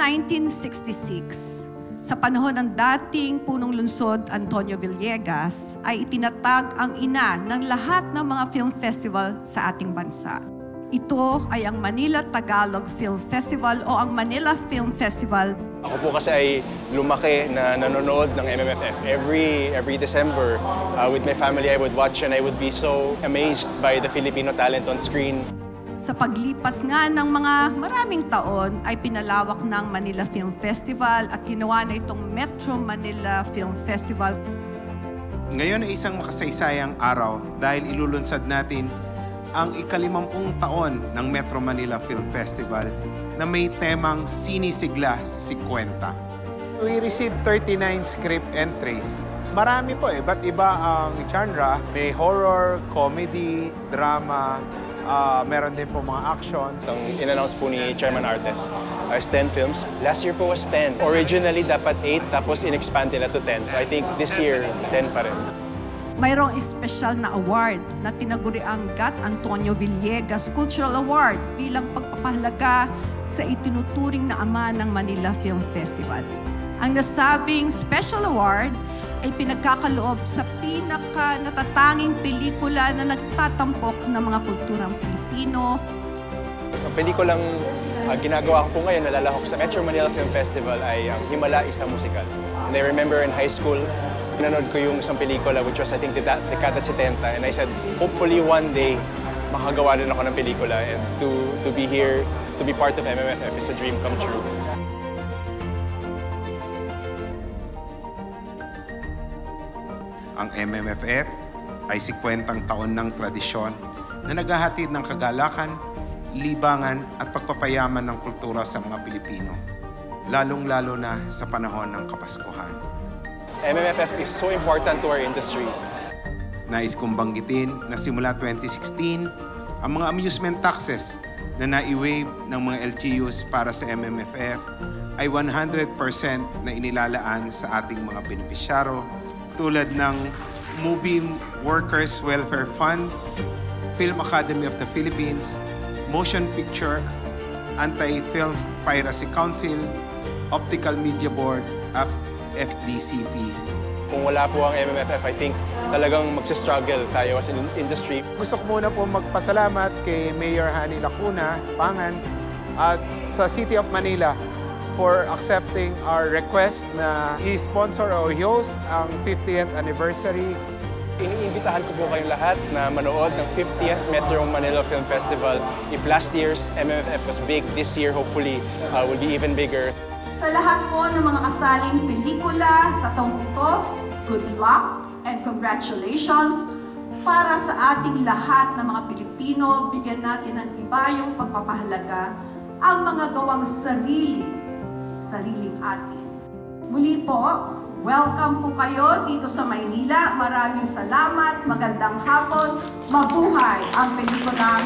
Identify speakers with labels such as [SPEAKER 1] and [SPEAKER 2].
[SPEAKER 1] 1966, sa panahon ng dating punong lungsod Antonio Villegas, ay itinatag ang ina ng lahat ng mga film festival sa ating bansa. Ito ay ang Manila Tagalog Film Festival o ang Manila Film Festival.
[SPEAKER 2] Ako po kasi ay lumaki na nanonood ng MMFF. Every December, with my family, I would watch and I would be so amazed by the Filipino talent on screen.
[SPEAKER 1] Sa paglipas nga ng mga maraming taon ay pinalawak ng Manila Film Festival at ginawa na itong Metro Manila Film Festival.
[SPEAKER 3] Ngayon ay isang makasaysayang araw dahil ilulunsad natin ang ika-50 taon ng Metro Manila Film Festival na may temang sinisigla sa 50.
[SPEAKER 4] We received 39 script entries. Marami po iba't iba ang genre. May horror, comedy, drama, meron din po mga actions.
[SPEAKER 2] Ang in-announce po ni Chairman Artes is 10 films. Last year po was 10. Originally dapat 8, tapos in-expand nila to 10. So I think this year, 10 pa rin.
[SPEAKER 1] Mayroong espesyal na award na tinaguri ang Gat Antonio Villegas Cultural Award bilang pagpapahalaga sa itinuturing na ama ng Manila Film Festival. Ang nasabing special award ay pinagkakaloob sa pinaka-natatanging pelikula na nagtatampok ng mga kulturang Pilipino.
[SPEAKER 2] Ang pelikulang ginagawa ko po ngayon, nalalahok sa Metro Manila Film Festival ay ang Himala, Isang Musikal. And I remember in high school, nanood ko yung isang pelikula which was I think Dekada 70 and I said, hopefully one day makagawa rin ako ng pelikula and to be here, to be part of MMFF is a dream come true.
[SPEAKER 3] Ang MMFF ay 50 taon ng tradisyon na naghahatid ng kagalakan, libangan at pagpapayaman ng kultura sa mga Pilipino, lalong-lalo na sa panahon ng Kapaskuhan.
[SPEAKER 2] MMFF is so important to our industry.
[SPEAKER 3] Nais kong banggitin na simula 2016, ang mga amusement taxes na nai-waive ng mga LGUs para sa MMFF ay 100% na inilalaan sa ating mga benepisyaro tulad ng Movie Workers Welfare Fund, Film Academy of the Philippines, Motion Picture Anti-Film Piracy Council, Optical Media Board, FDCP.
[SPEAKER 2] Kung wala po ang MMFF, I think talagang magsa-struggle tayo as an industry.
[SPEAKER 4] Gusto ko muna po magpasalamat kay Mayor Hani Lacuna, Pangan, at sa City of Manila for accepting our request na i-sponsor o i-host ang 50th anniversary.
[SPEAKER 2] Iniimbitahan ko po kayong lahat na manood ng 50th Metro Manila Film Festival. If last year's MMFF was big, this year hopefully will be even bigger.
[SPEAKER 1] Sa lahat po ng mga kasaling pelikula sa taong ito, good luck and congratulations para sa ating lahat ng mga Pilipino. Bigyan natin ng iba yung pagpapahalaga ang mga gawang sariling atin. Muli po, welcome po kayo dito sa Maynila. Maraming salamat, magandang hapon, mabuhay ang pelikulang